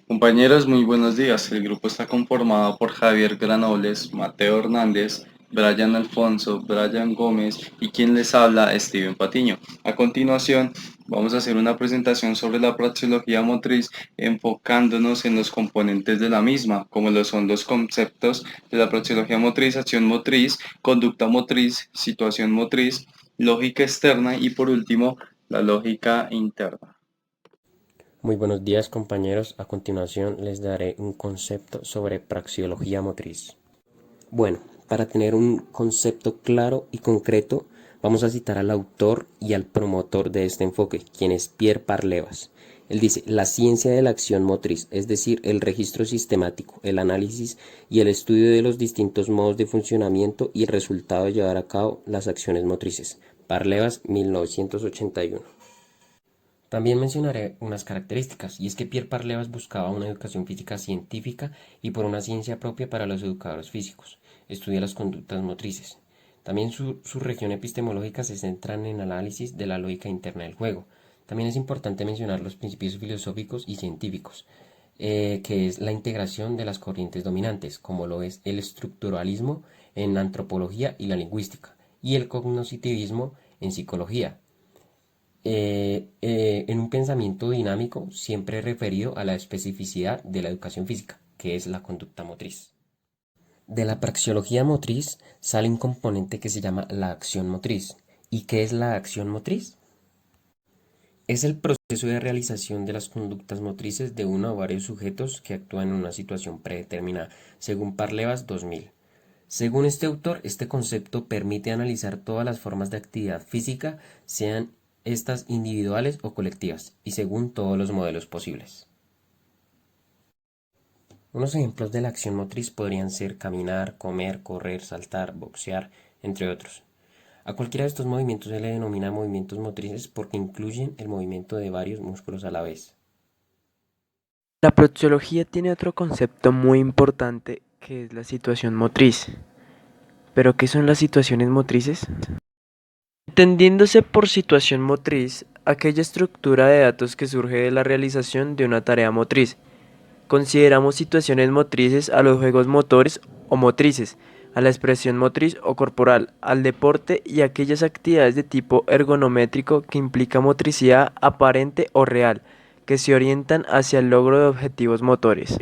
Compañeros, muy buenos días. El grupo está conformado por Javier Granobles, Mateo Hernández, Brian Alfonso, Brian Gómez y quien les habla, Steven Patiño. A continuación, vamos a hacer una presentación sobre la praxeología motriz, enfocándonos en los componentes de la misma, como lo son los conceptos de la praxeología motriz: acción motriz, conducta motriz, situación motriz, lógica externa y por último, la lógica interna. Muy buenos días compañeros, a continuación les daré un concepto sobre praxeología motriz. Bueno, para tener un concepto claro y concreto, vamos a citar al autor y al promotor de este enfoque, quien es Pierre Parlevas. Él dice: la ciencia de la acción motriz, es decir, el registro sistemático, el análisis y el estudio de los distintos modos de funcionamiento y el resultado de llevar a cabo las acciones motrices. Parlevas, 1981. También mencionaré unas características, y es que Pierre Parlevas buscaba una educación física científica y por una ciencia propia para los educadores físicos. Estudia las conductas motrices. También su región epistemológica se centra en el análisis de la lógica interna del juego. También es importante mencionar los principios filosóficos y científicos, que es la integración de las corrientes dominantes, como lo es el estructuralismo en antropología y la lingüística, y el cognoscitivismo en psicología, en un pensamiento dinámico siempre referido a la especificidad de la educación física, que es la conducta motriz. De la praxeología motriz sale un componente que se llama la acción motriz. ¿Y qué es la acción motriz? Es el proceso de realización de las conductas motrices de uno o varios sujetos que actúan en una situación predeterminada, según Parlevas 2000. Según este autor, este concepto permite analizar todas las formas de actividad física, sean estas individuales o colectivas, y según todos los modelos posibles. Unos ejemplos de la acción motriz podrían ser caminar, comer, correr, saltar, boxear, entre otros. A cualquiera de estos movimientos se le denomina movimientos motrices porque incluyen el movimiento de varios músculos a la vez. La proxiología tiene otro concepto muy importante que es la situación motriz. ¿Pero qué son las situaciones motrices? Entendiéndose por situación motriz aquella estructura de datos que surge de la realización de una tarea motriz. Consideramos situaciones motrices a los juegos motores o motrices, a la expresión motriz o corporal, al deporte y a aquellas actividades de tipo ergonométrico que implica motricidad aparente o real, que se orientan hacia el logro de objetivos motores.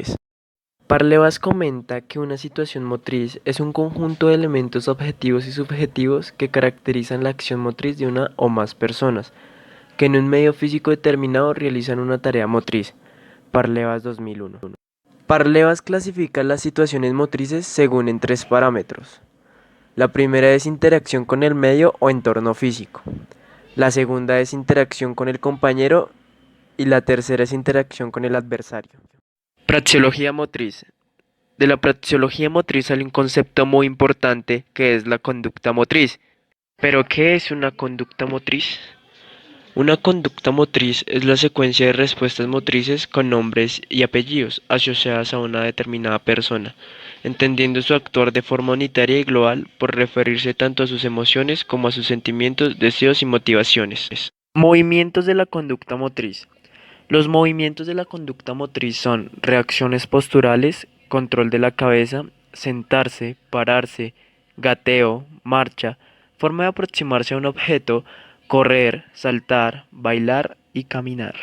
Parlevas comenta que una situación motriz es un conjunto de elementos objetivos y subjetivos que caracterizan la acción motriz de una o más personas, que en un medio físico determinado realizan una tarea motriz. Parlevas 2001. Parlevas clasifica las situaciones motrices según en tres parámetros. La primera es interacción con el medio o entorno físico. La segunda es interacción con el compañero y la tercera es interacción con el adversario. Praxeología motriz. De la praxeología motriz sale un concepto muy importante que es la conducta motriz. ¿Pero qué es una conducta motriz? Una conducta motriz es la secuencia de respuestas motrices con nombres y apellidos asociadas a una determinada persona, entendiendo su actuar de forma unitaria y global por referirse tanto a sus emociones como a sus sentimientos, deseos y motivaciones. Movimientos de la conducta motriz. Los movimientos de la conducta motriz son reacciones posturales, control de la cabeza, sentarse, pararse, gateo, marcha, forma de aproximarse a un objeto, correr, saltar, bailar y caminar.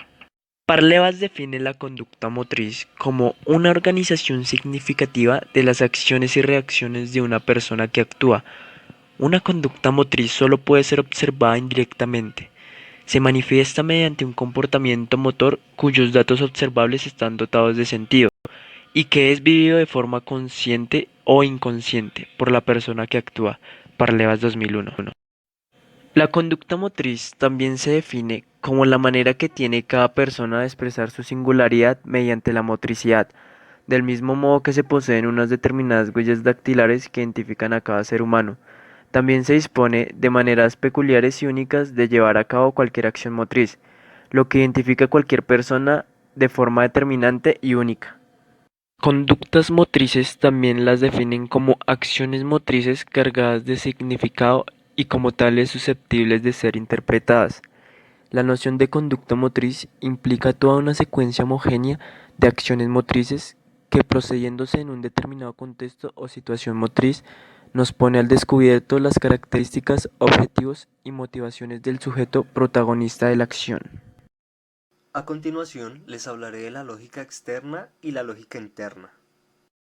Parlevas define la conducta motriz como una organización significativa de las acciones y reacciones de una persona que actúa. Una conducta motriz solo puede ser observada indirectamente. Se manifiesta mediante un comportamiento motor cuyos datos observables están dotados de sentido y que es vivido de forma consciente o inconsciente por la persona que actúa. Parlevas 2001. La conducta motriz también se define como la manera que tiene cada persona de expresar su singularidad mediante la motricidad, del mismo modo que se poseen unas determinadas huellas dactilares que identifican a cada ser humano. También se dispone de maneras peculiares y únicas de llevar a cabo cualquier acción motriz, lo que identifica a cualquier persona de forma determinante y única. Conductas motrices también las definen como acciones motrices cargadas de significado y como tales susceptibles de ser interpretadas. La noción de conducta motriz implica toda una secuencia homogénea de acciones motrices que, procediéndose en un determinado contexto o situación motriz, nos pone al descubierto las características, objetivos y motivaciones del sujeto protagonista de la acción. A continuación, les hablaré de la lógica externa y la lógica interna.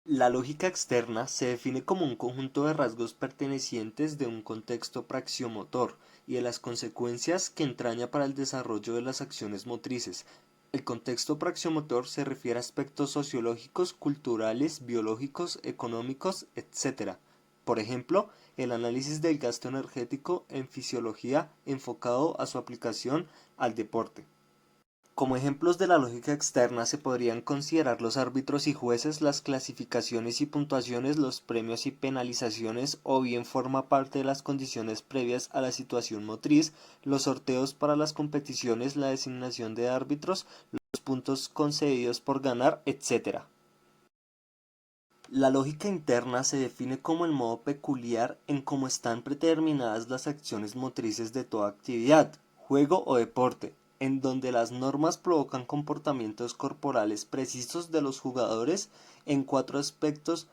La lógica externa se define como un conjunto de rasgos pertenecientes de un contexto praxiomotor y de las consecuencias que entraña para el desarrollo de las acciones motrices. El contexto praxiomotor se refiere a aspectos sociológicos, culturales, biológicos, económicos, etc. Por ejemplo, el análisis del gasto energético en fisiología enfocado a su aplicación al deporte. Como ejemplos de la lógica externa se podrían considerar los árbitros y jueces, las clasificaciones y puntuaciones, los premios y penalizaciones, o bien forma parte de las condiciones previas a la situación motriz, los sorteos para las competiciones, la designación de árbitros, los puntos concedidos por ganar, etc. La lógica interna se define como el modo peculiar en cómo están predeterminadas las acciones motrices de toda actividad, juego o deporte, en donde las normas provocan comportamientos corporales precisos de los jugadores en 4 aspectos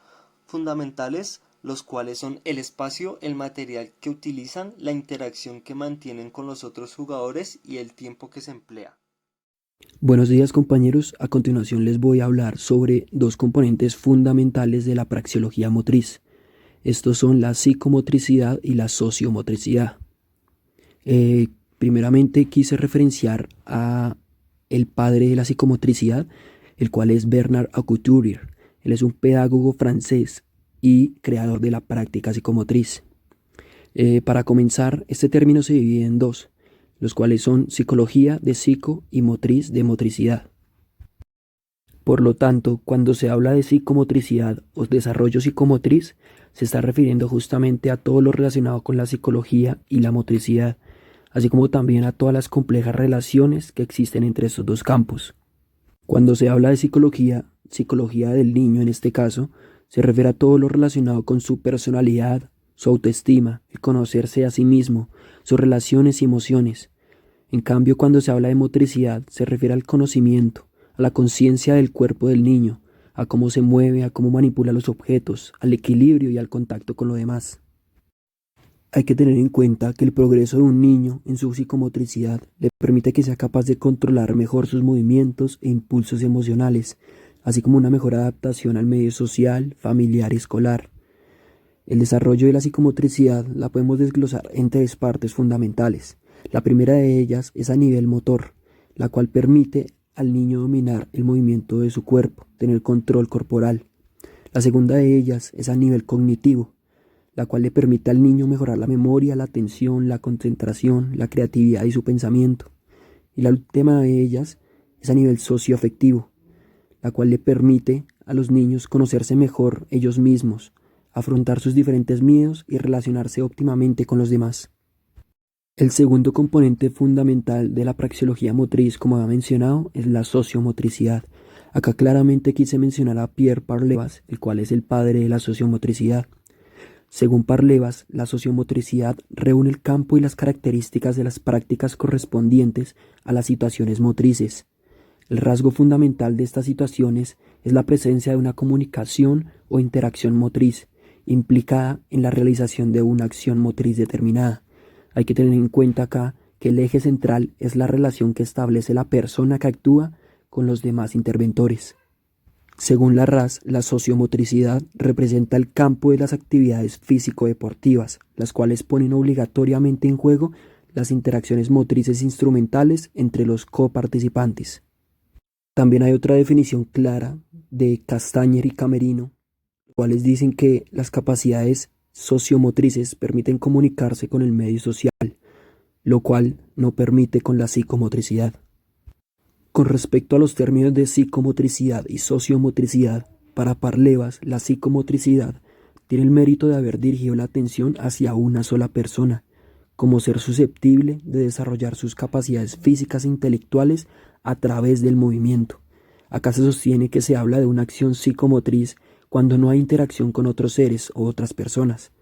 fundamentales, los cuales son el espacio, el material que utilizan, la interacción que mantienen con los otros jugadores y el tiempo que se emplea. Buenos días compañeros, a continuación les voy a hablar sobre 2 componentes fundamentales de la praxeología motriz. Estos son la psicomotricidad y la sociomotricidad. Primeramente quise referenciar a el padre de la psicomotricidad, el cual es Bernard Couturier. Él es un pedagogo francés y creador de la práctica psicomotriz. Para comenzar, este término se divide en 2, los cuales son psicología de psico y motriz de motricidad. Por lo tanto, cuando se habla de psicomotricidad o desarrollo psicomotriz, se está refiriendo justamente a todo lo relacionado con la psicología y la motricidad, así como también a todas las complejas relaciones que existen entre estos 2 campos. Cuando se habla de psicología del niño en este caso, se refiere a todo lo relacionado con su personalidad, su autoestima, el conocerse a sí mismo, sus relaciones y emociones. En cambio, cuando se habla de motricidad, se refiere al conocimiento, a la conciencia del cuerpo del niño, a cómo se mueve, a cómo manipula los objetos, al equilibrio y al contacto con lo demás. Hay que tener en cuenta que el progreso de un niño en su psicomotricidad le permite que sea capaz de controlar mejor sus movimientos e impulsos emocionales, así como una mejor adaptación al medio social, familiar y escolar. El desarrollo de la psicomotricidad la podemos desglosar en 3 partes fundamentales. La primera de ellas es a nivel motor, la cual permite al niño dominar el movimiento de su cuerpo, tener control corporal. La segunda de ellas es a nivel cognitivo, la cual le permite al niño mejorar la memoria, la atención, la concentración, la creatividad y su pensamiento. Y la última de ellas es a nivel socioafectivo, la cual le permite a los niños conocerse mejor ellos mismos, afrontar sus diferentes miedos y relacionarse óptimamente con los demás. El segundo componente fundamental de la praxeología motriz, como había mencionado, es la sociomotricidad. Acá claramente quise mencionar a Pierre Parlevas, el cual es el padre de la sociomotricidad. Según Parlevas, la sociomotricidad reúne el campo y las características de las prácticas correspondientes a las situaciones motrices. El rasgo fundamental de estas situaciones es la presencia de una comunicación o interacción motriz, implicada en la realización de una acción motriz determinada. Hay que tener en cuenta acá que el eje central es la relación que establece la persona que actúa con los demás interventores. Según la RAS, la sociomotricidad representa el campo de las actividades físico-deportivas, las cuales ponen obligatoriamente en juego las interacciones motrices instrumentales entre los coparticipantes. También hay otra definición clara de Castañer y Camerino, los cuales dicen que las capacidades sociomotrices permiten comunicarse con el medio social, lo cual no permite con la psicomotricidad. Con respecto a los términos de psicomotricidad y sociomotricidad, para Parlevas, la psicomotricidad tiene el mérito de haber dirigido la atención hacia una sola persona, como ser susceptible de desarrollar sus capacidades físicas e intelectuales a través del movimiento. Acá se sostiene que se habla de una acción psicomotriz cuando no hay interacción con otros seres o otras personas,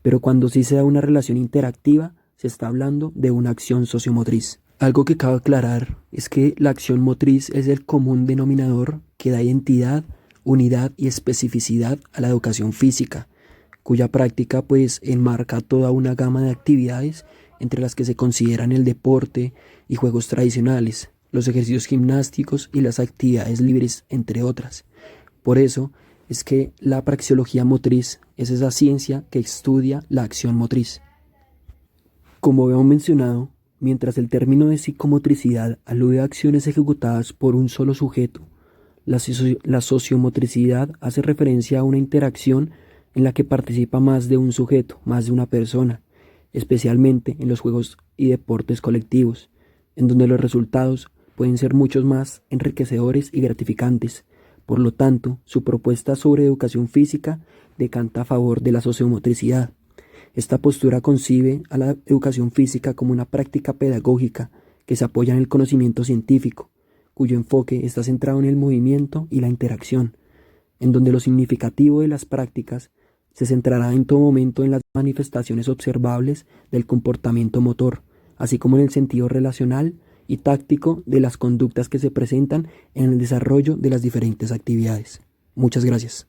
pero cuando sí se da una relación interactiva, se está hablando de una acción sociomotriz. Algo que cabe aclarar es que la acción motriz es el común denominador que da identidad, unidad y especificidad a la educación física, cuya práctica pues enmarca toda una gama de actividades entre las que se consideran el deporte y juegos tradicionales, los ejercicios gimnásticos y las actividades libres, entre otras. Por eso es que la praxeología motriz es esa ciencia que estudia la acción motriz. Como habíamos mencionado, mientras el término de psicomotricidad alude a acciones ejecutadas por un solo sujeto, la sociomotricidad hace referencia a una interacción en la que participa más de un sujeto, más de una persona, especialmente en los juegos y deportes colectivos, en donde los resultados pueden ser muchos más enriquecedores y gratificantes. Por lo tanto, su propuesta sobre educación física decanta a favor de la sociomotricidad. Esta postura concibe a la educación física como una práctica pedagógica que se apoya en el conocimiento científico, cuyo enfoque está centrado en el movimiento y la interacción, en donde lo significativo de las prácticas se centrará en todo momento en las manifestaciones observables del comportamiento motor, así como en el sentido relacional y táctico de las conductas que se presentan en el desarrollo de las diferentes actividades. Muchas gracias.